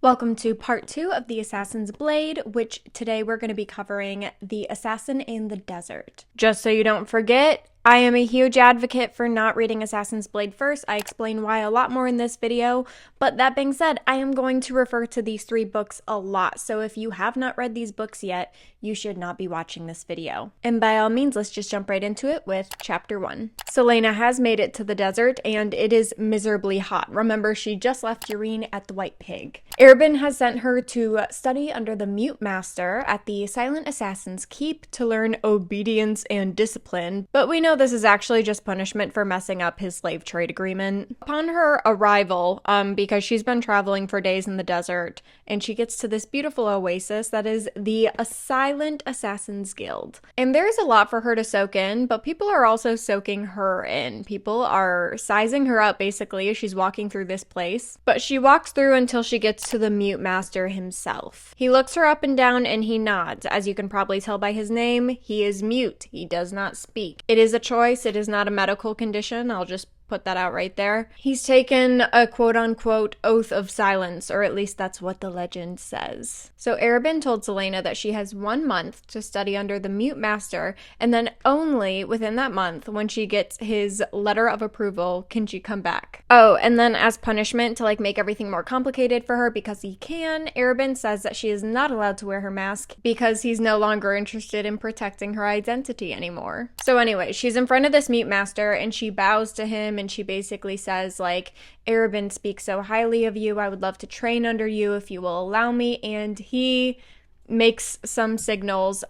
Welcome to part 2 of The Assassin's Blade, which today we're going to be covering The Assassin in the Desert. Just so you don't forget, I am a huge advocate for not reading Assassin's Blade first. I explain why a lot more in this video, but that being said, I am going to refer to these 3 books a lot, so if you have not read these books yet, you should not be watching this video. And by all means, let's just jump right into it with chapter 1. Celaena has made it to the desert, and it is miserably hot. Remember, she just left Yrene at the White Pig. Erben has sent her to study under the Mute Master at the Silent Assassin's Keep to learn obedience and discipline, but we know this is actually just punishment for messing up his slave trade agreement. Upon her arrival, because she's been traveling for days in the desert, and she gets to this beautiful oasis that is the Silent Assassin's Guild. And there's a lot for her to soak in, but people are also soaking her in. People are sizing her up basically as she's walking through this place, but she walks through until she gets to the Mute Master himself. He looks her up and down and he nods. As you can probably tell by his name, he is mute. He does not speak. It is a choice. It is not a medical condition. I'll just put that out right there. He's taken a quote-unquote oath of silence, or at least that's what the legend says. So Erben told Celaena that she has 1 month to study under the Mute Master, and then only within that month, when she gets his letter of approval, can she come back. Oh, and then as punishment to make everything more complicated for her because he can, Erben says that she is not allowed to wear her mask because he's no longer interested in protecting her identity anymore. So anyway, she's in front of this Mute Master and she bows to him and she basically says Erben speaks so highly of you, I would love to train under you if you will allow me, and he makes some signals.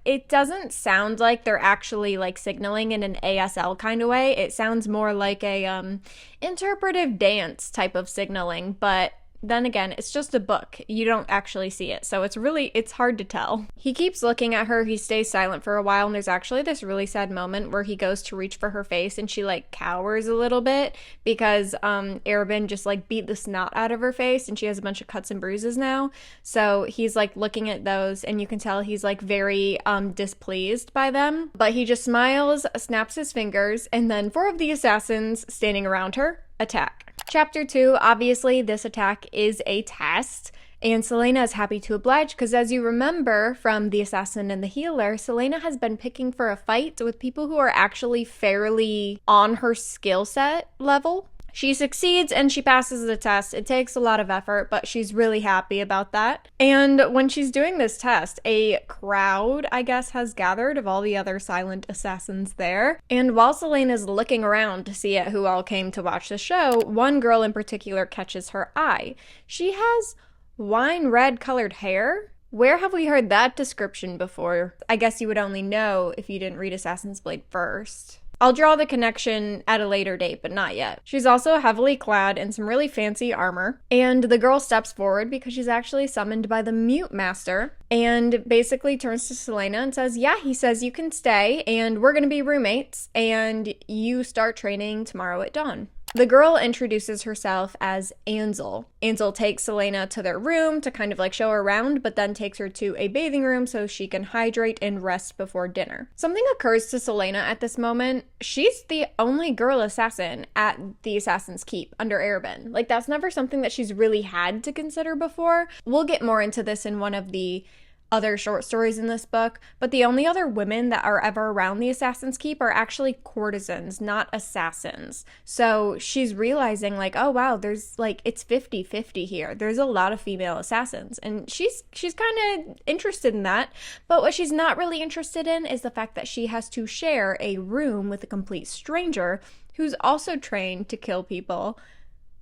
It doesn't sound like they're actually signaling in an ASL kind of way. It sounds more like a interpretive dance type of signaling, but then again, it's just a book. You don't actually see it, so it's hard to tell. He keeps looking at her, he stays silent for a while, and there's actually this really sad moment where he goes to reach for her face and she cowers a little bit because Erben just beat the snot out of her face and she has a bunch of cuts and bruises now. So he's looking at those and you can tell he's very displeased by them, but he just smiles, snaps his fingers, and then 4 of the assassins standing around her attack. Chapter 2, obviously this attack is a test, and Celaena is happy to oblige because as you remember from The Assassin and the Healer, Celaena has been picking for a fight with people who are actually fairly on her skill set level. She succeeds and she passes the test. It takes a lot of effort, but she's really happy about that. And when she's doing this test, a crowd, I guess, has gathered of all the other silent assassins there. And while Celaena's looking around to see at who all came to watch the show, one girl in particular catches her eye. She has wine red colored hair. Where have we heard that description before? I guess you would only know if you didn't read Assassin's Blade first. I'll draw the connection at a later date, but not yet. She's also heavily clad in some really fancy armor, and the girl steps forward because she's actually summoned by the Mute Master, and basically turns to Celaena and says, yeah, he says you can stay, and we're gonna be roommates, and you start training tomorrow at dawn. The girl introduces herself as Ansel. Ansel takes Celaena to their room to kind of show her around, but then takes her to a bathing room so she can hydrate and rest before dinner. Something occurs to Celaena at this moment. She's the only girl assassin at the Assassin's Keep under Erben. That's never something that she's really had to consider before. We'll get more into this in one of the other short stories in this book, but the only other women that are ever around the Assassin's Keep are actually courtesans, not assassins. So she's realizing oh wow, there's it's 50-50 here. There's a lot of female assassins, and she's kind of interested in that, but what she's not really interested in is the fact that she has to share a room with a complete stranger who's also trained to kill people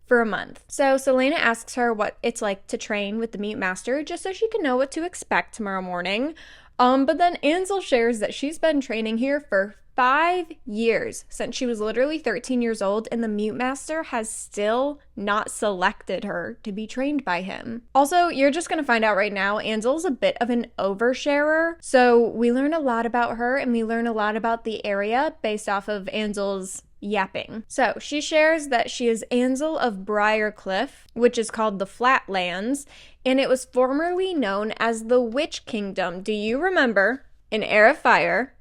for a month. So Celaena asks her what it's like to train with the Mute Master just so she can know what to expect tomorrow morning. But then Ansel shares that she's been training here for 5 years, since she was literally 13 years old, and the Mute Master has still not selected her to be trained by him. Also, you're just gonna find out right now, Ansel's a bit of an oversharer, so we learn a lot about her and we learn a lot about the area based off of Ansel's yapping. So she shares that she is Ansel of Briarcliff, which is called the Flatlands, and it was formerly known as the Witch Kingdom. Do you remember in Heir of Fire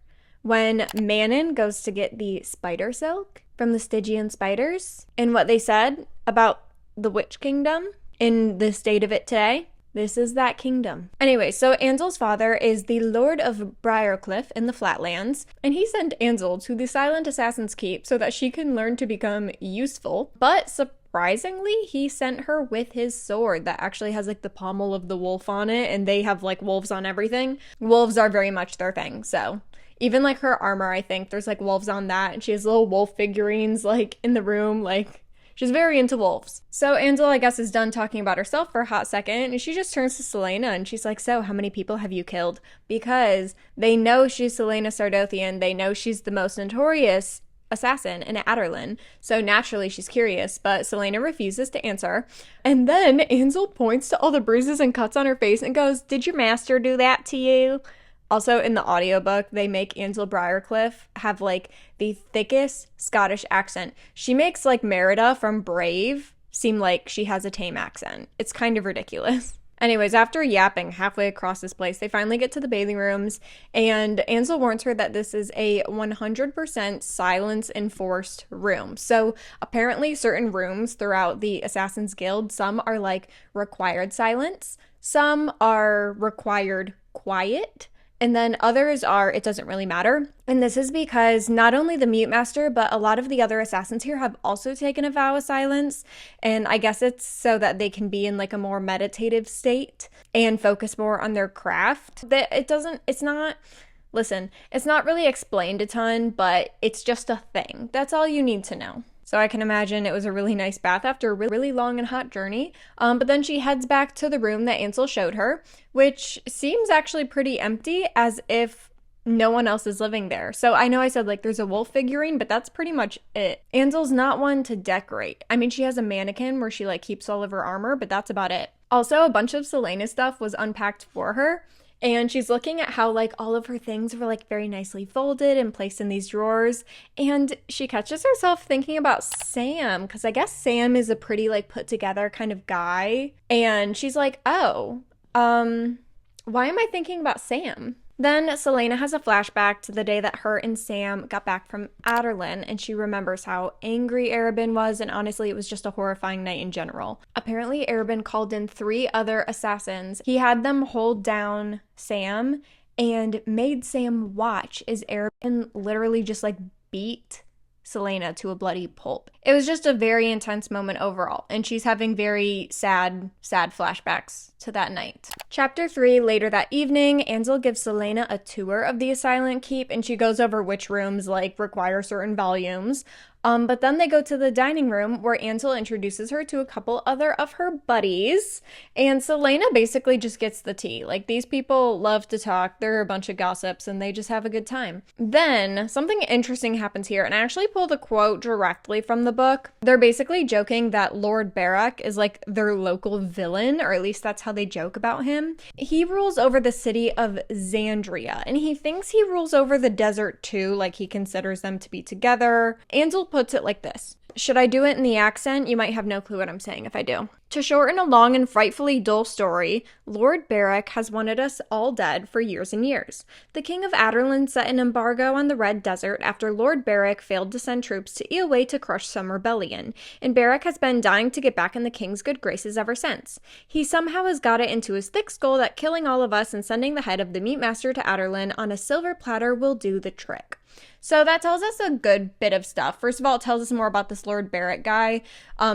when Manon goes to get the spider silk from the Stygian spiders and what they said about the Witch Kingdom? in the state of it today. This is that kingdom. Anyway, so Ansel's father is the Lord of Briarcliff in the Flatlands, and he sent Ansel to the Silent Assassin's Keep so that she can learn to become useful. But surprisingly, he sent her with his sword that actually has like the pommel of the wolf on it, and they have like wolves on everything. Wolves are very much their thing, so even like her armor, I think there's like wolves on that, and she has little wolf figurines like in the room, like she's very into wolves. So Ansel, I guess, is done talking about herself for a hot second, and she just turns to Selena and she's like, so how many people have you killed? Because they know she's Selena Sardothian. They know she's the most notorious assassin in Adarlan. So naturally she's curious, but Selena refuses to answer. And then Ansel points to all the bruises and cuts on her face and goes, did your master do that to you? Also, in the audiobook, they make Ansel Briarcliff have, like, the thickest Scottish accent. She makes, like, Merida from Brave seem like she has a tame accent. It's kind of ridiculous. Anyways, after yapping halfway across this place, they finally get to the bathing rooms, and Ansel warns her that this is a 100% silence-enforced room. So, apparently, certain rooms throughout the Assassin's Guild, some are, like, required silence, some are required quiet, and then others are, it doesn't really matter. And this is because not only the Mute Master, but a lot of the other assassins here have also taken a vow of silence. And I guess it's so that they can be in like a more meditative state and focus more on their craft. It's not really explained a ton, but it's just a thing. That's all you need to know. So I can imagine it was a really nice bath after a really long and hot journey. But then she heads back to the room that Ansel showed her, which seems actually pretty empty, as if no one else is living there. So I know I said like there's a wolf figurine, but that's pretty much it. Ansel's not one to decorate. I mean, she has a mannequin where she like keeps all of her armor, but that's about it. Also, a bunch of Selena's stuff was unpacked for her. And she's looking at how, like, all of her things were, like, very nicely folded and placed in these drawers. And she catches herself thinking about Sam, because I guess Sam is a pretty, like, put-together kind of guy. And she's like, oh, why am I thinking about Sam? Then Selena has a flashback to the day that her and Sam got back from Adarlan, and she remembers how angry Arobynn was, and honestly, it was just a horrifying night in general. Apparently, Arobynn called in 3 other assassins. He had them hold down Sam and made Sam watch as Arobynn literally just, like, beat Selena to a bloody pulp. It was just a very intense moment overall, and she's having very sad flashbacks to that night. Chapter 3, later that evening, Ansel gives Selena a tour of the Silent Keep, and she goes over which rooms, like, require certain volumes. But then they go to the dining room where Ansel introduces her to a couple other of her buddies, and Selena basically just gets the tea. Like, these people love to talk, they're a bunch of gossips, and they just have a good time. Then, something interesting happens here, and I actually pulled a quote directly from the book. They're basically joking that Lord Barak is like their local villain, or at least that's how they joke about him. He rules over the city of Xandria, and he thinks he rules over the desert too, like he considers them to be together. Ansel puts it like this. Should I do it in the accent? You might have no clue what I'm saying if I do. To shorten a long and frightfully dull story, Lord Barak has wanted us all dead for years and years. The king of Adarlan set an embargo on the Red Desert after Lord Barak failed to send troops to Eoway to crush some rebellion, and Barak has been dying to get back in the king's good graces ever since. He somehow has got it into his thick skull that killing all of us and sending the head of the Meat Master to Adarlan on a silver platter will do the trick. So that tells us a good bit of stuff. First of all, it tells us more about this Lord Barak guy.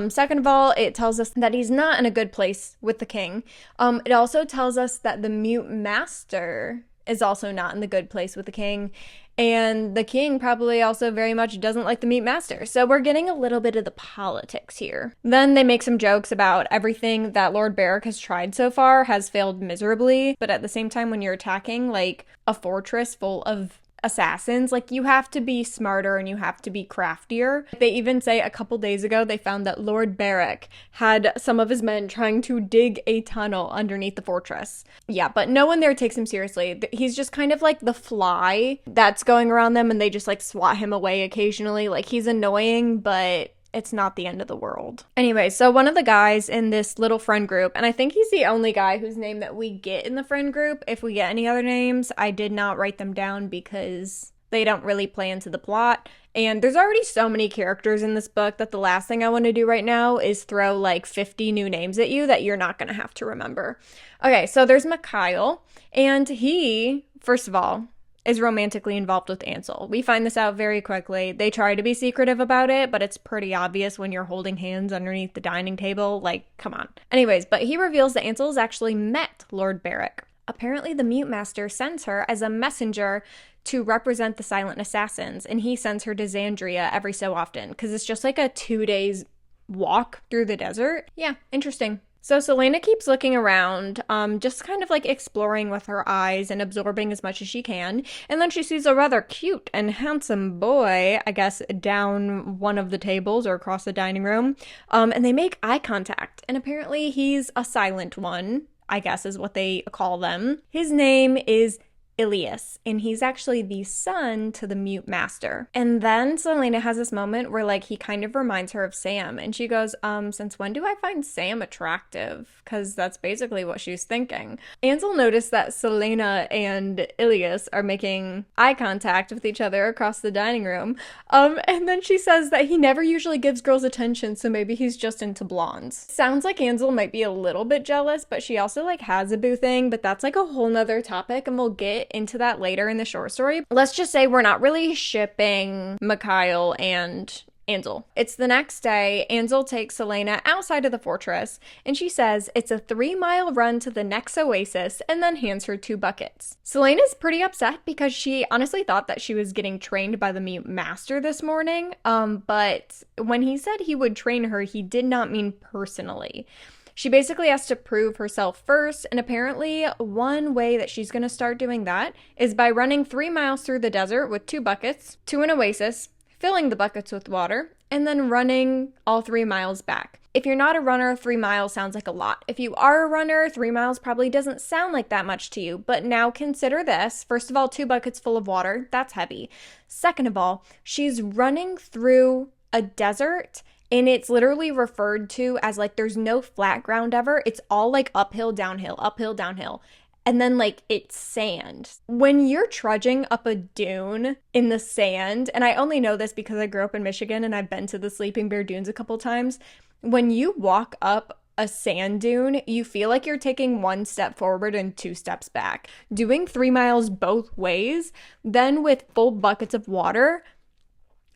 Second of all, it tells us that he's not in a good place with the king. It also tells us that the Mute Master is also not in the good place with the king. And the king probably also very much doesn't like the Mute Master. So we're getting a little bit of the politics here. Then they make some jokes about everything that Lord Barak has tried so far has failed miserably. But at the same time, when you're attacking like a fortress full of assassins, like, you have to be smarter and you have to be craftier. They even say a couple days ago they found that Lord Barak had some of his men trying to dig a tunnel underneath the fortress. Yeah, but no one there takes him seriously. He's just kind of like the fly that's going around them, and they just like swat him away occasionally. Like, he's annoying, but it's not the end of the world. Anyway, so one of the guys in this little friend group, and I think he's the only guy whose name that we get in the friend group. If we get any other names, I did not write them down because They don't really play into the plot. And there's already so many characters in this book that the last thing I want to do right now is throw like 50 new names at you that you're not going to have to remember. Okay, so there's Mikhail, and he, first of all, is romantically involved with Ansel. We find this out very quickly. They try to be secretive about it, but it's pretty obvious when you're holding hands underneath the dining table. Like, come on. Anyways, but he reveals that Ansel has actually met Lord Barrick. Apparently, the Mute Master sends her as a messenger to represent the Silent Assassins, and he sends her to Xandria every so often, because it's just like a 2 days walk through the desert. Yeah, interesting. So Celaena keeps looking around, just kind of like exploring with her eyes and absorbing as much as she can. And then she sees a rather cute and handsome boy, I guess, down one of the tables or across the dining room. And they make eye contact. And apparently he's a silent one, I guess is what they call them. His name is Ilias, and he's actually the son to the Mute Master. And then Celaena has this moment where like he kind of reminds her of Sam, and she goes, since when do I find Sam attractive? Because that's basically what she's thinking. Ansel noticed that Celaena and Ilias are making eye contact with each other across the dining room, and then she says that he never usually gives girls attention, so maybe he's just into blondes. Sounds like Ansel might be a little bit jealous, but she also like has a boo thing, but that's like a whole nother topic, and we'll get into that later in the short story. Let's just say we're not really shipping Mikhail and Ansel. It's the next day. Ansel takes Celaena outside of the fortress, and she says it's a 3-mile run to the next oasis, and then hands her 2 buckets. Celaena's pretty upset because she honestly thought that she was getting trained by the Mute Master this morning, but when he said he would train her, he did not mean personally. She basically has to prove herself first, and apparently one way that she's going to start doing that is by running 3 miles through the desert with 2 buckets to an oasis, filling the buckets with water, and then running all 3 miles back. If you're not a runner, 3 miles sounds like a lot. If you are a runner, 3 miles probably doesn't sound like that much to you, but now consider this. First of all, 2 buckets full of water, that's heavy. Second of all, she's running through a desert, and it's literally referred to as like there's no flat ground ever. It's all like uphill, downhill, uphill, downhill. And then like it's sand. When you're trudging up a dune in the sand, and I only know this because I grew up in Michigan and I've been to the Sleeping Bear Dunes a couple times. When you walk up a sand dune, you feel like you're taking 1 step forward and 2 steps back. Doing 3 miles both ways, then with full buckets of water,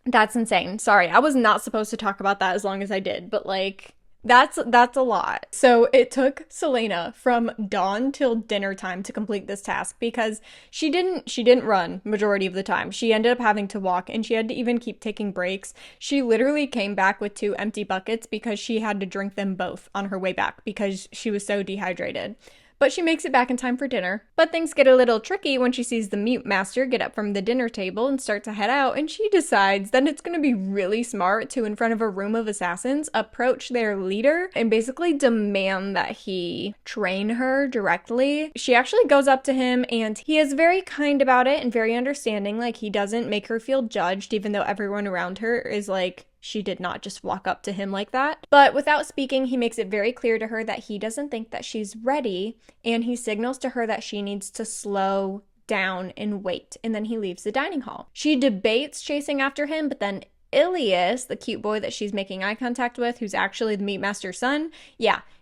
that's insane. Sorry, I was not supposed to talk about that as long as I did, but like that's a lot. So it took Celaena from dawn till dinner time to complete this task because she didn't run majority of the time. She ended up having to walk, and she had to even keep taking breaks. She literally came back with 2 empty buckets because she had to drink them both on her way back because she was so dehydrated. But she makes it back in time for dinner. But things get a little tricky when she sees the Mute Master get up from the dinner table and start to head out, and she decides that it's going to be really smart to, in front of a room of assassins, approach their leader and basically demand that he train her directly. She actually goes up to him, and he is very kind about it and very understanding. Like, he doesn't make her feel judged, even though everyone around her is like, she did not just walk up to him like that. But without speaking, he makes it very clear to her that he doesn't think that she's ready, and he signals to her that she needs to slow down and wait, and then he leaves the dining hall. She debates chasing after him, but then Ilias, the cute boy that she's making eye contact with, who's actually the Meat Master's son,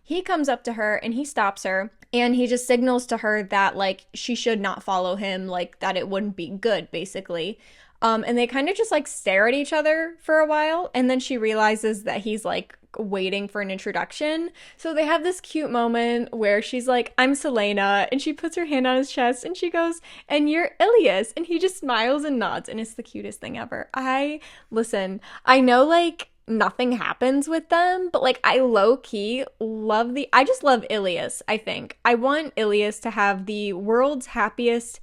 he comes up to her and he stops her, and he just signals to her that, like, she should not follow him, like, that it wouldn't be good, basically. And they kind of just like stare at each other for a while, and then she realizes that he's like waiting for an introduction. So they have this cute moment where she's like, I'm Celaena, and she puts her hand on his chest and she goes, and you're Ilias, and he just smiles and nods, and it's the cutest thing ever. I know like nothing happens with them, but like I low-key I just love Ilias. I think I want Ilias to have the world's happiest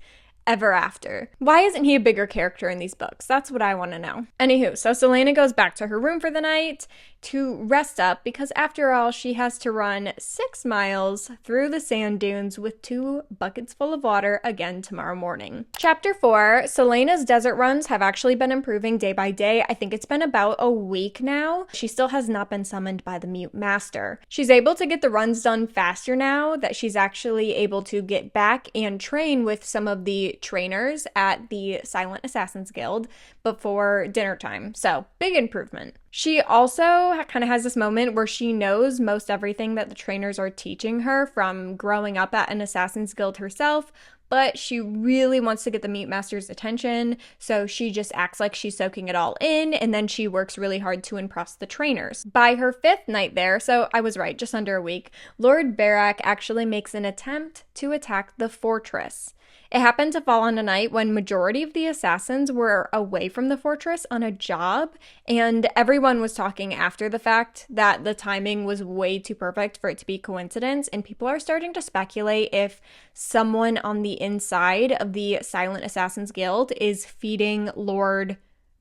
ever after. Why isn't he a bigger character in these books? That's what I want to know. Anywho, so Celaena goes back to her room for the night, to rest up because after all, she has to run 6 miles through the sand dunes with 2 buckets full of water again tomorrow morning. Chapter 4, Celaena's desert runs have actually been improving day by day. I think it's been about a week now. She still has not been summoned by the Mute Master. She's able to get the runs done faster now that she's actually able to get back and train with some of the trainers at the Silent Assassins Guild before dinner time. So, big improvement. She also kind of has this moment where she knows most everything that the trainers are teaching her from growing up at an Assassin's Guild herself, but she really wants to get the Mute Master's attention, so she just acts like she's soaking it all in, and then she works really hard to impress the trainers. By her 5th night there, so I was right, just under a week, Lord Barak actually makes an attempt to attack the fortress. It happened to fall on a night when majority of the assassins were away from the fortress on a job, and everyone was talking after the fact that the timing was way too perfect for it to be coincidence, and people are starting to speculate if someone on the inside of the Silent Assassins Guild is feeding Lord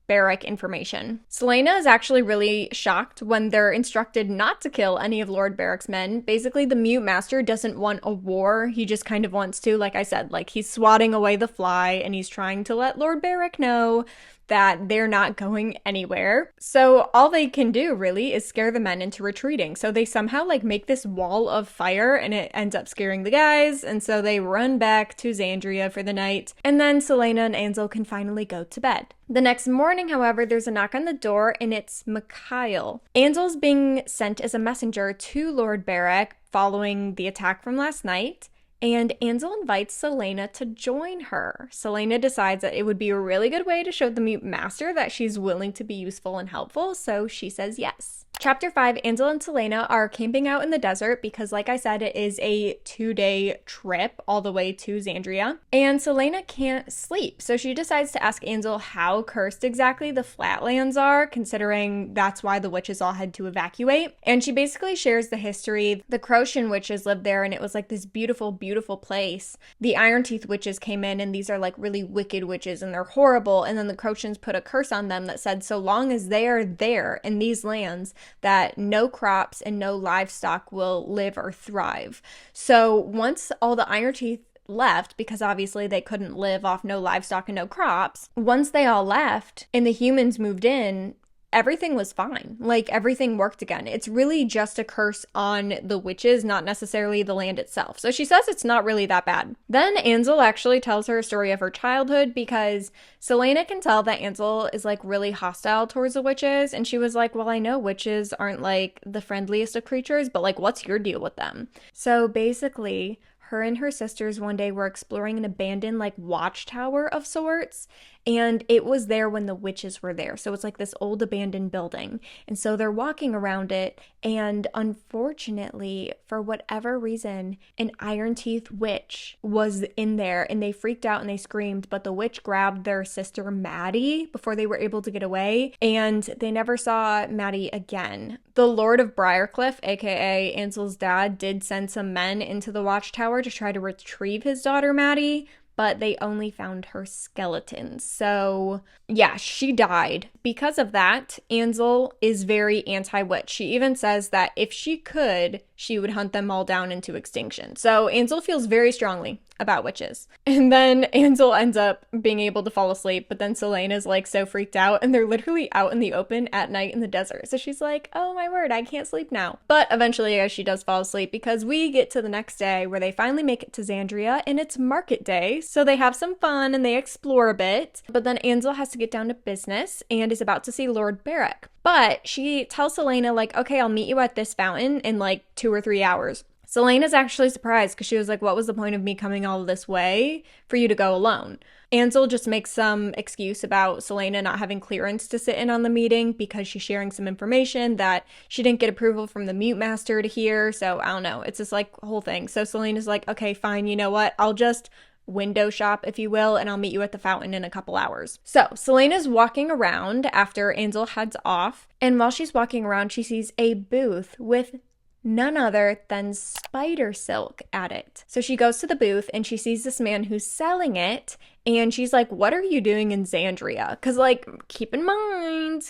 Barak information. Celaena is actually really shocked when they're instructed not to kill any of Lord Barak's men. Basically, the Mute Master doesn't want a war. He just kind of wants to, like I said, like he's swatting away the fly and he's trying to let Lord Barak know that they're not going anywhere. So all they can do really is scare the men into retreating. So they somehow like make this wall of fire and it ends up scaring the guys. And so they run back to Xandria for the night. And then Celaena and Ansel can finally go to bed. The next morning, however, there's a knock on the door and it's Mikhail. Ansel's being sent as a messenger to Lord Barak following the attack from last night. And Ansel invites Celaena to join her. Celaena decides that it would be a really good way to show the Mute Master that she's willing to be useful and helpful, so she says yes. Chapter 5, Ansel and Celaena are camping out in the desert because, like I said, it is a 2-day trip all the way to Xandria. And Celaena can't sleep, so she decides to ask Ansel how cursed exactly the flatlands are, considering that's why the witches all had to evacuate. And she basically shares the history. The Croatian witches lived there, and it was like this beautiful, beautiful place. The Iron Teeth witches came in, and these are like really wicked witches, and they're horrible. And then the Croatians put a curse on them that said, so long as they are there in these lands, that no crops and no livestock will live or thrive. So once all the Iron Teeth left, because obviously they couldn't live off no livestock and no crops, once they all left and the humans moved in, everything was fine. Like, everything worked again. It's really just a curse on the witches, not necessarily the land itself. So she says it's not really that bad. Then Ansel actually tells her a story of her childhood because Celaena can tell that Ansel is like really hostile towards the witches. And she was like, well, I know witches aren't like the friendliest of creatures, but like, what's your deal with them? So basically, her and her sisters one day were exploring an abandoned like watchtower of sorts, and it was there when the witches were there. So it's like this old abandoned building. And so they're walking around it, and unfortunately, for whatever reason, an Iron Teeth witch was in there, and they freaked out and they screamed, but the witch grabbed their sister Maddie before they were able to get away, and they never saw Maddie again. The Lord of Briarcliff, aka Ansel's dad, did send some men into the watchtower to try to retrieve his daughter Maddie, but they only found her skeleton. So yeah, she died. Because of that, Ansel is very anti-witch. She even says that if she could, she would hunt them all down into extinction. So Ansel feels very strongly about witches. And then Ansel ends up being able to fall asleep, but then Celaena's like so freaked out, and they're literally out in the open at night in the desert. So she's like, oh my word, I can't sleep now. But eventually she does fall asleep because we get to the next day where they finally make it to Xandria, and it's market day. So they have some fun and they explore a bit, but then Ansel has to get down to business and is about to see Lord Barak. But she tells Celaena like, okay, I'll meet you at this fountain in like 2 or 3 hours. Celaena's actually surprised because she was like, what was the point of me coming all this way for you to go alone? Ansel just makes some excuse about Celaena not having clearance to sit in on the meeting because she's sharing some information that she didn't get approval from the Mute Master to hear. So I don't know. It's this like whole thing. So Celaena's like, okay, fine. You know what? I'll just window shop, if you will, and I'll meet you at the fountain in a couple hours. So Celaena's walking around after Ansel heads off. And while she's walking around, she sees a booth with none other than spider silk at it. So she goes to the booth and she sees this man who's selling it, and she's like, what are you doing in Xandria? Because, like, keep in mind,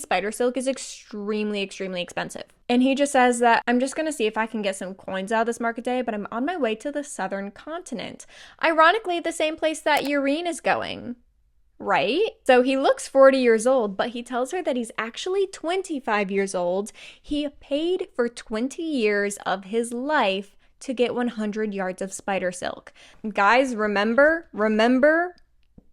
spider silk is extremely, extremely expensive. And he just says that, I'm just going to see if I can get some coins out of this market day, but I'm on my way to the southern continent. Ironically, the same place that Urine is going. Right? So he looks 40 years old, but he tells her that he's actually 25 years old. He paid for 20 years of his life to get 100 yards of spider silk. Guys, remember,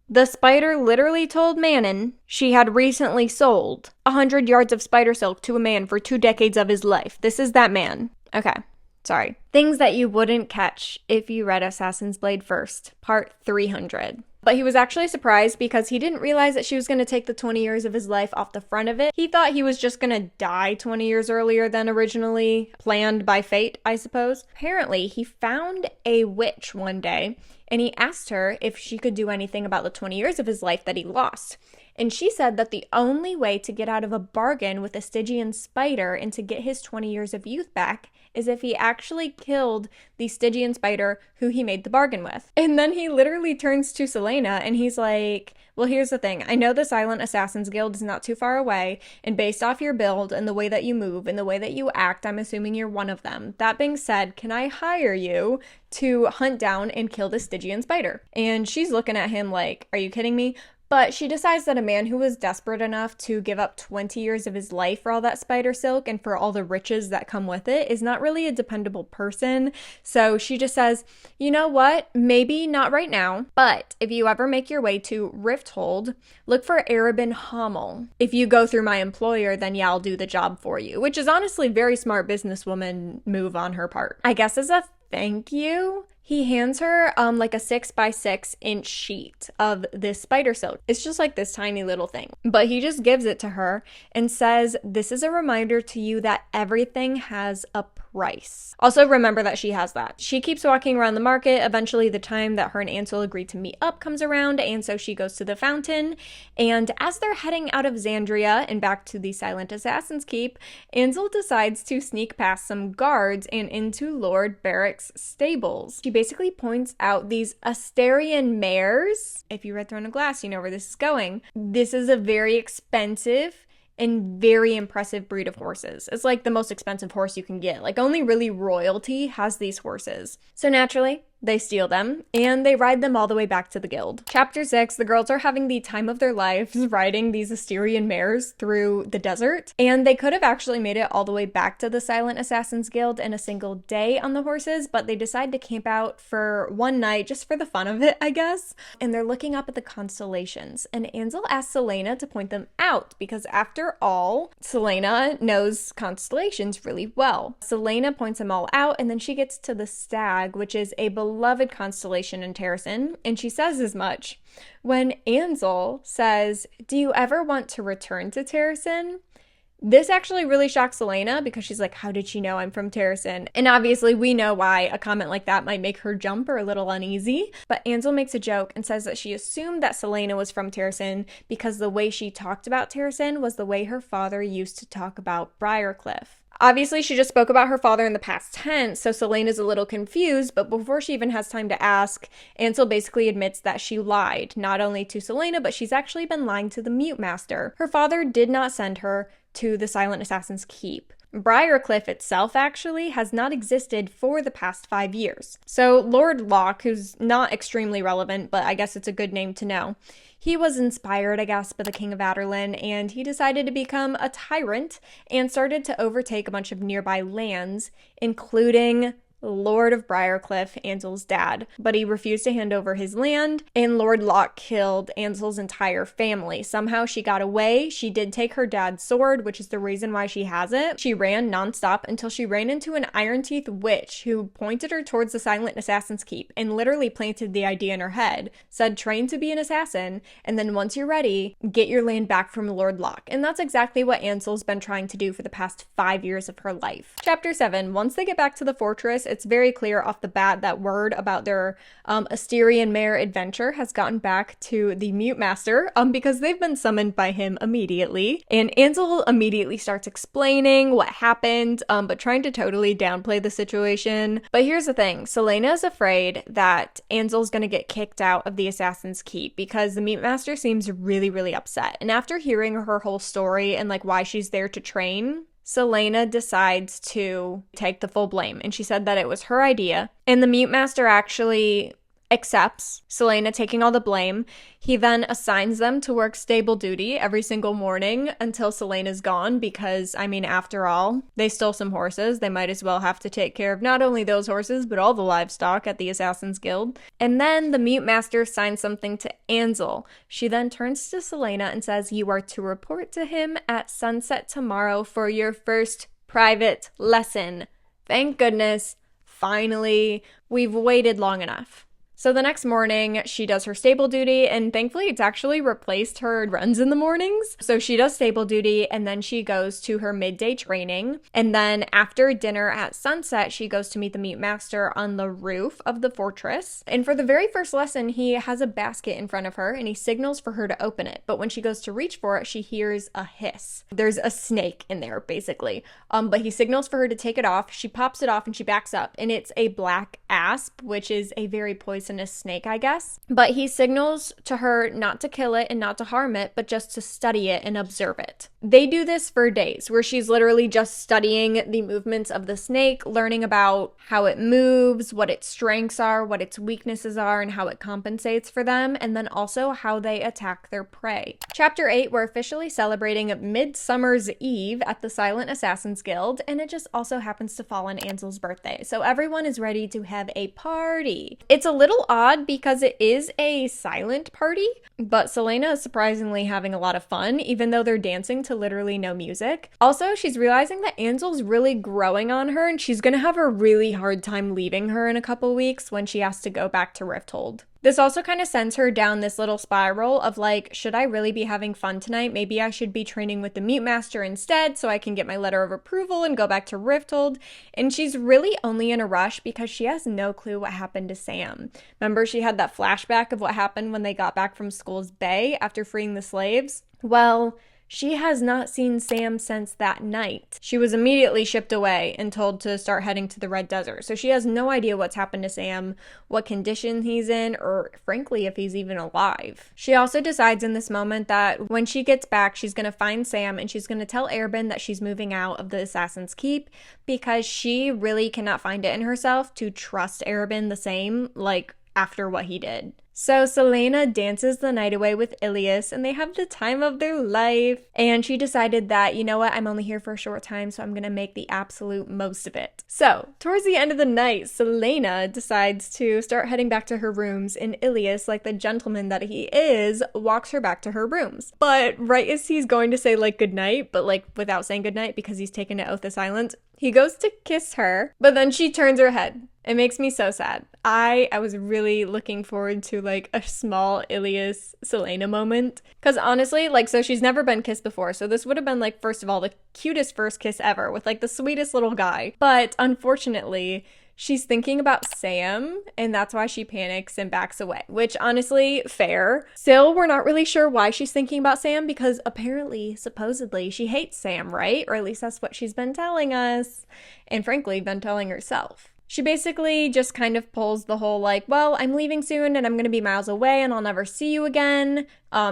the spider literally told Manon she had recently sold 100 yards of spider silk to a man for 2 decades of his life. This is that man. Okay, sorry. Things that you wouldn't catch if you read Assassin's Blade first, part 300. But he was actually surprised because he didn't realize that she was going to take the 20 years of his life off the front of it. He thought he was just going to die 20 years earlier than originally planned by fate, I suppose. Apparently, he found a witch one day and he asked her if she could do anything about the 20 years of his life that he lost. And she said that the only way to get out of a bargain with a Stygian spider and to get his 20 years of youth back is if he actually killed the Stygian spider who he made the bargain with. And then he literally turns to Selena and he's like, well, here's the thing. I know the Silent Assassins Guild is not too far away, and based off your build and the way that you move and the way that you act, I'm assuming you're one of them. That being said, can I hire you to hunt down and kill the Stygian spider? And she's looking at him like, are you kidding me? But she decides that a man who was desperate enough to give up 20 years of his life for all that spider silk and for all the riches that come with it is not really a dependable person. So she just says, you know what? Maybe not right now, but if you ever make your way to Rifthold, look for Arabin Hamel. If you go through my employer, then yeah, I'll do the job for you, which is honestly very smart businesswoman move on her part. I guess as a thank you, he hands her like a 6x6 inch sheet of this spider silk. It's just like this tiny little thing. But he just gives it to her and says, this is a reminder to you that everything has a price. Also remember that she has that. She keeps walking around the market. Eventually the time that her and Ansel agreed to meet up comes around, and so she goes to the fountain. And as they're heading out of Xandria and back to the Silent Assassin's Keep, Ansel decides to sneak past some guards and into Lord Barrick's stables. She basically points out these Asterian mares. If you read Throne of Glass, you know where this is going. This is a very expensive and very impressive breed of horses. It's like the most expensive horse you can get. Like only really royalty has these horses. So naturally, they steal them, and they ride them all the way back to the guild. Chapter 6, the girls are having the time of their lives riding these Asterian mares through the desert, and they could have actually made it all the way back to the Silent Assassins Guild in a single day on the horses, but they decide to camp out for one night just for the fun of it, I guess. And they're looking up at the constellations, and Ansel asks Selena to point them out, because after all, Selena knows constellations really well. Selena points them all out, and then she gets to the stag, which is a beloved constellation in Terrasen, and she says as much. When Ansel says, do you ever want to return to Terrasen? This actually really shocks Selena because she's like, how did she know I'm from Terrasen? And obviously we know why a comment like that might make her jump or a little uneasy. But Ansel makes a joke and says that she assumed that Selena was from Terrasen because the way she talked about Terrasen was the way her father used to talk about Briarcliff. Obviously, she just spoke about her father in the past tense, so Selena's a little confused, but before she even has time to ask, Ansel basically admits that she lied, not only to Selena, but she's actually been lying to the Mute Master. Her father did not send her to the Silent Assassin's Keep. Briarcliff itself actually has not existed for the past 5 years. So Lord Locke, who's not extremely relevant, but I guess it's a good name to know, he was inspired, I guess, by the King of Adarlan, and he decided to become a tyrant and started to overtake a bunch of nearby lands, including Lord of Briarcliff, Ansel's dad, but he refused to hand over his land, and Lord Locke killed Ansel's entire family. Somehow she got away. She did take her dad's sword, which is the reason why she has it. She ran nonstop until she ran into an Iron Teeth witch who pointed her towards the Silent Assassin's Keep and literally planted the idea in her head, said train to be an assassin, and then once you're ready, get your land back from Lord Locke. And that's exactly what Ansel's been trying to do for the past 5 years of her life. Chapter 7, once they get back to the fortress, it's very clear off the bat that word about their Asterian Mare adventure has gotten back to the Mute Master because they've been summoned by him immediately. And Ansel immediately starts explaining what happened, but trying to totally downplay the situation. But here's the thing, Celaena is afraid that Ansel's gonna get kicked out of the Assassin's Keep because the Mute Master seems really, really upset. And after hearing her whole story and like why she's there to train, Celaena decides to take the full blame, and she said that it was her idea. And the Mute Master actually accepts Celaena taking all the blame. He then assigns them to work stable duty every single morning until Celaena's gone because, I mean, after all, they stole some horses. They might as well have to take care of not only those horses, but all the livestock at the Assassin's Guild. And then the Mute Master signs something to Ansel. She then turns to Celaena and says, "You are to report to him at sunset tomorrow for your first private lesson." Thank goodness. Finally, we've waited long enough. So the next morning, she does her stable duty, and thankfully it's actually replaced her runs in the mornings. So she does stable duty, and then she goes to her midday training. And then after dinner at sunset, she goes to meet the Mute Master on the roof of the fortress. And for the very first lesson, he has a basket in front of her, and he signals for her to open it. But when she goes to reach for it, she hears a hiss. There's a snake in there, basically. But he signals for her to take it off. She pops it off, and she backs up, and it's a black asp, which is a very poisonous snake, I guess. But he signals to her not to kill it and not to harm it, but just to study it and observe it. They do this for days, where she's literally just studying the movements of the snake, learning about how it moves, what its strengths are, what its weaknesses are, and how it compensates for them, and then also how they attack their prey. Chapter 8, we're officially celebrating Midsummer's Eve at the Silent Assassin's Guild, and it just also happens to fall on Ansel's birthday, so everyone is ready to have a party. It's a little odd because it is a silent party, but Celaena is surprisingly having a lot of fun, even though they're dancing to literally no music. Also, she's realizing that Ansel's really growing on her, and she's gonna have a really hard time leaving her in a couple weeks when she has to go back to Rifthold. This also kind of sends her down this little spiral of like, should I really be having fun tonight? Maybe I should be training with the Mute Master instead so I can get my letter of approval and go back to Rifthold. And she's really only in a rush because she has no clue what happened to Sam. Remember, she had that flashback of what happened when they got back from Skull's Bay after freeing the slaves? Well, she has not seen Sam since that night. She was immediately shipped away and told to start heading to the Red Desert. So she has no idea what's happened to Sam, what condition he's in, or frankly, if he's even alive. She also decides in this moment that when she gets back, she's going to find Sam and she's going to tell Erbin that she's moving out of the Assassin's Keep because she really cannot find it in herself to trust Erbin the same, like, after what he did. So Celaena dances the night away with Ilias and they have the time of their life. And she decided that, you know what, I'm only here for a short time, so I'm gonna make the absolute most of it. So towards the end of the night, Celaena decides to start heading back to her rooms, and Ilias, like the gentleman that he is, walks her back to her rooms. But right as he's going to say like goodnight, but like without saying goodnight because he's taken an oath of silence, he goes to kiss her, but then she turns her head. It makes me so sad. I was really looking forward to like a small Ilias Celaena moment. Because honestly, like, so she's never been kissed before. So this would have been like, first of all, the cutest first kiss ever with like the sweetest little guy. But unfortunately, she's thinking about Sam, and that's why she panics and backs away, which honestly, fair. Still, we're not really sure why she's thinking about Sam because apparently, supposedly, she hates Sam, right? Or at least that's what she's been telling us, and frankly, been telling herself. She basically just kind of pulls the whole like, well, I'm leaving soon and I'm going to be miles away and I'll never see you again.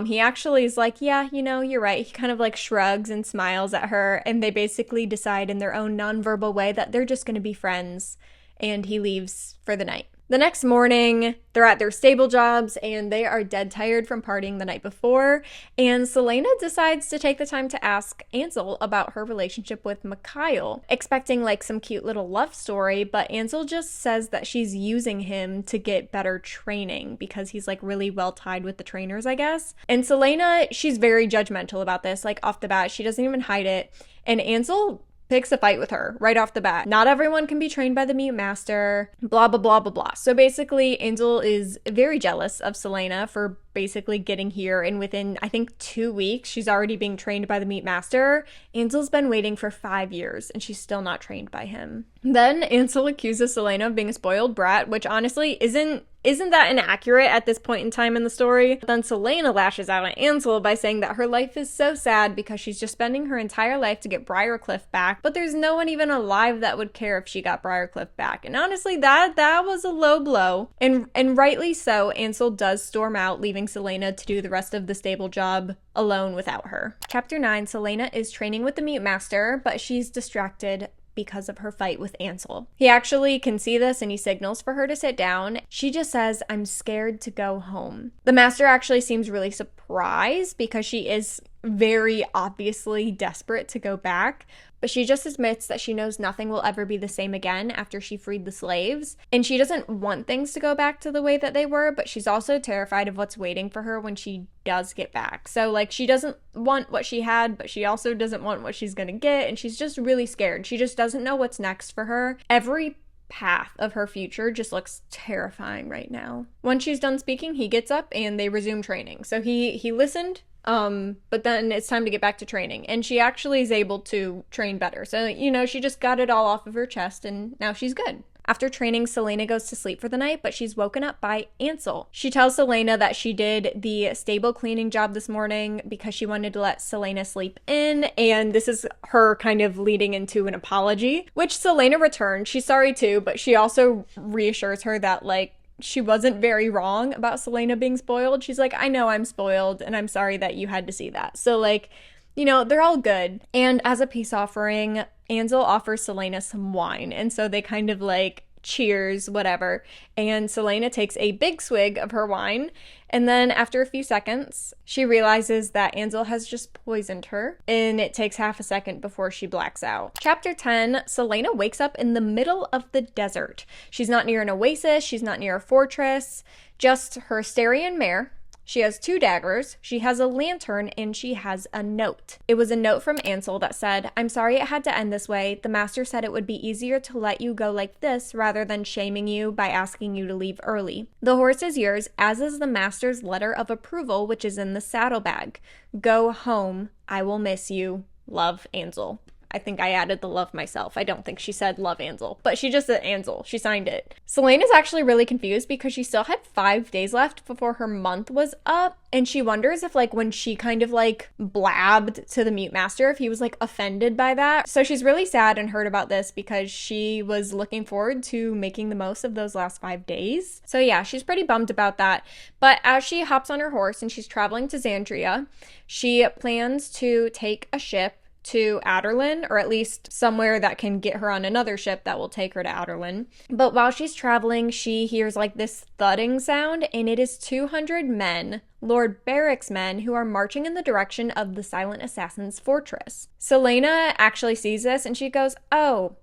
He actually is like, yeah, you know, you're right. He kind of like shrugs and smiles at her, and they basically decide in their own nonverbal way that they're just going to be friends, and he leaves for the night. The next morning, they're at their stable jobs and they are dead tired from partying the night before, and Celaena decides to take the time to ask Ansel about her relationship with Mikhail, expecting like some cute little love story, but Ansel just says that she's using him to get better training because he's like really well tied with the trainers, I guess. And Celaena, she's very judgmental about this, like off the bat, she doesn't even hide it, and Ansel picks a fight with her right off the bat. Not everyone can be trained by the Mute Master, blah, blah, blah, blah, blah. So basically, Ansel is very jealous of Celaena for basically getting here, and within, I think, 2 weeks, she's already being trained by the meat master. Ansel's been waiting for 5 years, and she's still not trained by him. Then Ansel accuses Celaena of being a spoiled brat, which honestly isn't that inaccurate at this point in time in the story. But then Celaena lashes out at Ansel by saying that her life is so sad because she's just spending her entire life to get Briarcliff back, but there's no one even alive that would care if she got Briarcliff back. And honestly, that was a low blow. And rightly so. Ansel does storm out, leaving Celaena to do the rest of the stable job alone without her. Chapter 9, Celaena is training with the Mute Master, but she's distracted because of her fight with Ansel. He actually can see this and he signals for her to sit down. She just says, "I'm scared to go home." The master actually seems really surprised because she is very obviously desperate to go back, but she just admits that she knows nothing will ever be the same again after she freed the slaves. And she doesn't want things to go back to the way that they were, but she's also terrified of what's waiting for her when she does get back. So like, she doesn't want what she had, but she also doesn't want what she's gonna get, and she's just really scared. She just doesn't know what's next for her. Every path of her future just looks terrifying right now. Once she's done speaking, he gets up and they resume training. So he listened, but then it's time to get back to training, and she actually is able to train better. So, you know, she just got it all off of her chest and now she's good. After training, Celaena goes to sleep for the night, but she's woken up by Ansel. She tells Celaena that she did the stable cleaning job this morning because she wanted to let Celaena sleep in, and this is her kind of leading into an apology, which Celaena returns. She's sorry too, but she also reassures her that, like, she wasn't very wrong about Celaena being spoiled. She's like, "I know I'm spoiled, and I'm sorry that you had to see that." So, like, you know, they're all good. And as a peace offering, Ansel offers Celaena some wine. And so they kind of like cheers, whatever. And Celaena takes a big swig of her wine. And then after a few seconds, she realizes that Ansel has just poisoned her. And it takes half a second before she blacks out. Chapter 10, Celaena wakes up in the middle of the desert. She's not near an oasis. She's not near a fortress. Just her Styrian mare. She has 2 daggers, she has a lantern, and she has a note. It was a note from Ansel that said, "I'm sorry it had to end this way. The master said it would be easier to let you go like this rather than shaming you by asking you to leave early. The horse is yours, as is the master's letter of approval, which is in the saddlebag. Go home. I will miss you. Love, Ansel." I think I added the love myself. I don't think she said love Ansel, but she just said Ansel. She signed it. Celaena's actually really confused because she still had 5 days left before her month was up. And she wonders if, like, when she kind of like blabbed to the Mute Master, if he was like offended by that. So she's really sad and hurt about this because she was looking forward to making the most of those last 5 days. So yeah, she's pretty bummed about that. But as she hops on her horse and she's traveling to Xandria, she plans to take a ship to Aderlin, or at least somewhere that can get her on another ship that will take her to Aderlin. But while she's traveling, she hears like this thudding sound, and it is 200 men, Lord Beric's men, who are marching in the direction of the Silent Assassin's fortress. Celaena actually sees this and she goes, "Oh,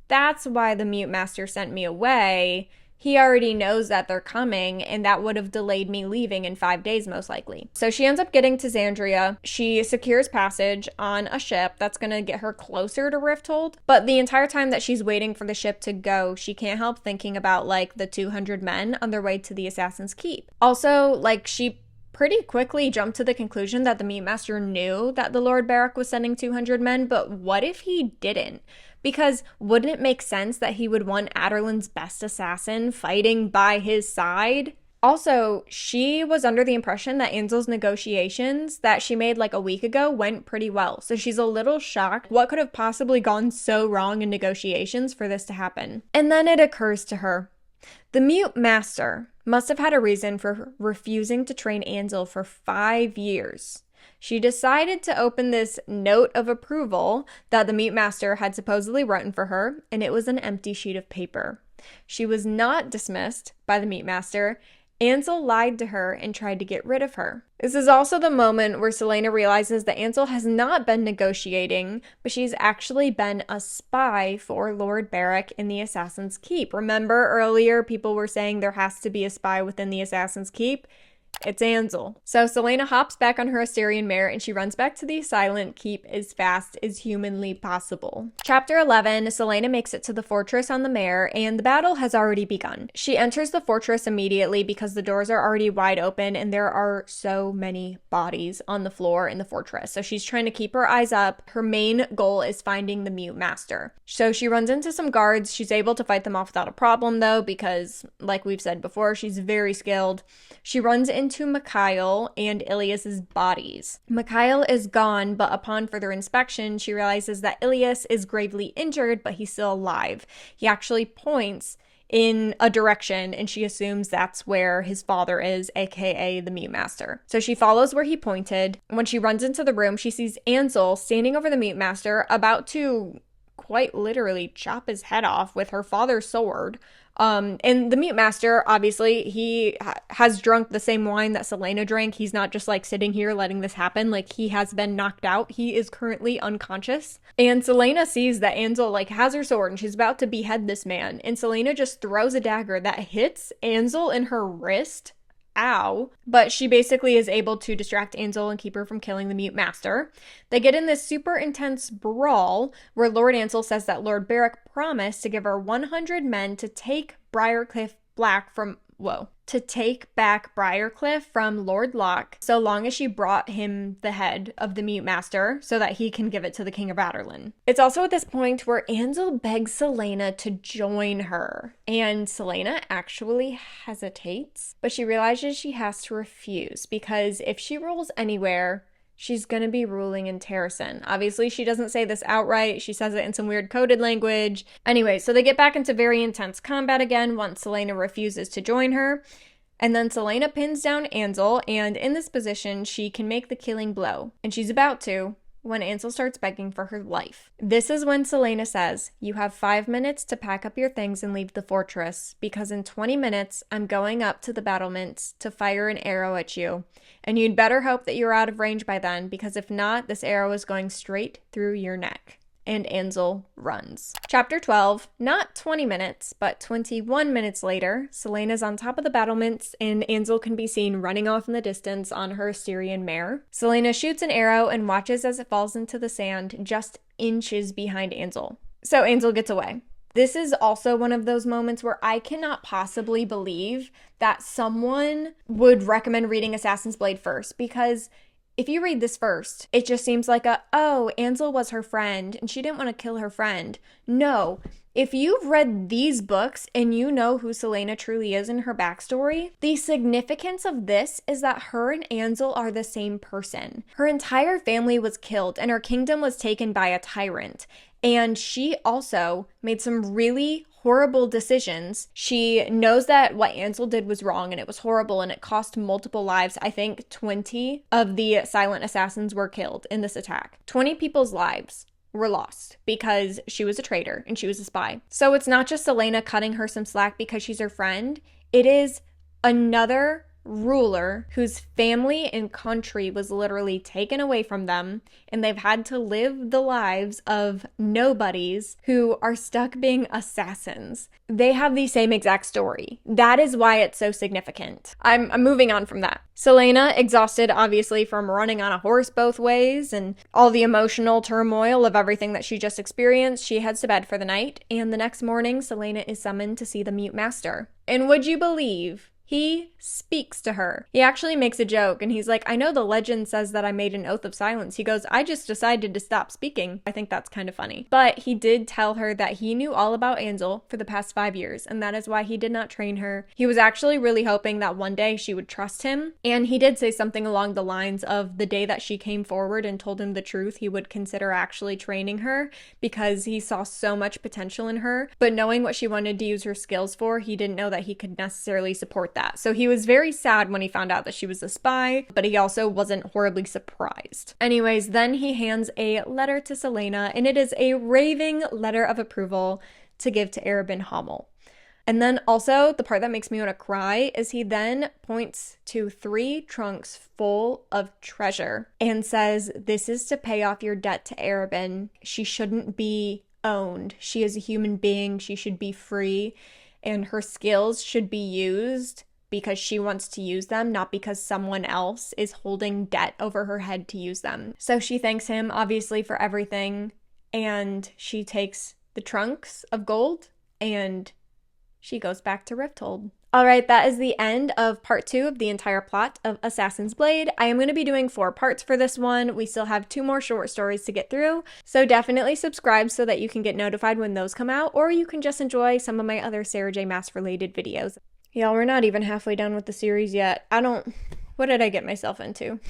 that's why the Mute Master sent me away. He already knows that they're coming, and that would have delayed me leaving in 5 days, most likely." So she ends up getting to Xandria. She secures passage on a ship that's going to get her closer to Rifthold. But the entire time that she's waiting for the ship to go, she can't help thinking about, like, the 200 men on their way to the Assassin's Keep. Also, like, she pretty quickly jumped to the conclusion that the Mute Master knew that the Lord Beric was sending 200 men, but what if he didn't? Because wouldn't it make sense that he would want Aderlin's best assassin fighting by his side? Also, she was under the impression that Ansel's negotiations that she made like a week ago went pretty well. So she's a little shocked. What could have possibly gone so wrong in negotiations for this to happen? And then it occurs to her. The Mute Master must have had a reason for refusing to train Ansel for 5 years. She decided to open this note of approval that the Mute Master had supposedly written for her, and it was an empty sheet of paper. She was not dismissed by the Mute Master. Ansel lied to her and tried to get rid of her. This is also the moment where Celaena realizes that Ansel has not been negotiating, but she's actually been a spy for Lord Beric in the Assassin's Keep. Remember earlier people were saying there has to be a spy within the Assassin's Keep? It's Ansel. So Selena hops back on her Asterian mare and she runs back to the silent keep as fast as humanly possible. Chapter 11, Selena makes it to the fortress on the mare and the battle has already begun. She enters the fortress immediately because the doors are already wide open and there are so many bodies on the floor in the fortress. So she's trying to keep her eyes up. Her main goal is finding the mute master. So she runs into some guards. She's able to fight them off without a problem though because, like we've said before, she's very skilled. She runs into Mikhail and Ilias's bodies. Mikhail is gone, but upon further inspection, she realizes that Ilias is gravely injured, but he's still alive. He actually points in a direction and she assumes that's where his father is, aka the Mute Master. So she follows where he pointed. When she runs into the room, she sees Ansel standing over the Mute Master, about to quite literally chop his head off with her father's sword. And the Mute Master, obviously, he has drunk the same wine that Selena drank. He's not just like sitting here letting this happen. Like, he has been knocked out. He is currently unconscious. And Selena sees that Ansel like has her sword and she's about to behead this man. And Selena just throws a dagger that hits Ansel in her wrist. Ow. But she basically is able to distract Ansel and keep her from killing the Mute Master. They get in this super intense brawl where Lord Ansel says that Lord Beric promised to give her 100 men to take back Briarcliff from Lord Locke, so long as she brought him the head of the Mute Master so that he can give it to the King of Adarlan. It's also at this point where Ansel begs Selena to join her, and Selena actually hesitates, but she realizes she has to refuse because if she rules anywhere, she's gonna be ruling in Terrasen. Obviously, she doesn't say this outright. She says it in some weird coded language. Anyway, so they get back into very intense combat again once Selena refuses to join her. And then Selena pins down Ansel, and in this position, she can make the killing blow. And she's about to when Ansel starts begging for her life. This is when Selena says, "You have 5 minutes to pack up your things and leave the fortress, because in 20 minutes, I'm going up to the battlements to fire an arrow at you. And you'd better hope that you're out of range by then, because if not, this arrow is going straight through your neck." And Ansel runs. Chapter 12, not 20 minutes, but 21 minutes later, Selena's on top of the battlements and Ansel can be seen running off in the distance on her Asterian mare. Selena shoots an arrow and watches as it falls into the sand just inches behind Ansel. So Ansel gets away. This is also one of those moments where I cannot possibly believe that someone would recommend reading Assassin's Blade first, because if you read this first, it just seems like Ansel was her friend and she didn't want to kill her friend. No, if you've read these books and you know who Selena truly is in her backstory, the significance of this is that her and Ansel are the same person. Her entire family was killed and her kingdom was taken by a tyrant. And she also made some really horrible decisions. She knows that what Ansel did was wrong and it was horrible and it cost multiple lives. I think 20 of the silent assassins were killed in this attack. 20 people's lives were lost because she was a traitor and she was a spy. So it's not just Selena cutting her some slack because she's her friend. It is another ruler whose family and country was literally taken away from them, and they've had to live the lives of nobodies who are stuck being assassins. They have the same exact story. That is why it's so significant. I'm moving on from that. Selena, exhausted obviously from running on a horse both ways and all the emotional turmoil of everything that she just experienced, she heads to bed for the night, and the next morning Selena is summoned to see the Mute Master. And would you believe he speaks to her? He actually makes a joke and he's like, "I know the legend says that I made an oath of silence." He goes, "I just decided to stop speaking." I think that's kind of funny. But he did tell her that he knew all about Ansel for the past 5 years, and that is why he did not train her. He was actually really hoping that one day she would trust him. And he did say something along the lines of the day that she came forward and told him the truth, he would consider actually training her because he saw so much potential in her. But knowing what she wanted to use her skills for, he didn't know that he could necessarily support that. So he was very sad when he found out that she was a spy, but he also wasn't horribly surprised. Anyways, then he hands a letter to Selena, and it is a raving letter of approval to give to Arobin Hamel. And then also, the part that makes me want to cry is he then points to 3 trunks full of treasure and says, "This is to pay off your debt to Arobin. She shouldn't be owned. She is a human being. She should be free, and her skills should be used because she wants to use them, not because someone else is holding debt over her head to use them. So she thanks him, obviously, for everything, and she takes the trunks of gold, and she goes back to Rifthold. All right, that is the end of part 2 of the entire plot of Assassin's Blade. I am going to be doing 4 parts for this one. We still have 2 more short stories to get through, so definitely subscribe so that you can get notified when those come out, or you can just enjoy some of my other Sarah J. Maas related videos. Y'all, we're not even halfway done with the series yet. What did I get myself into?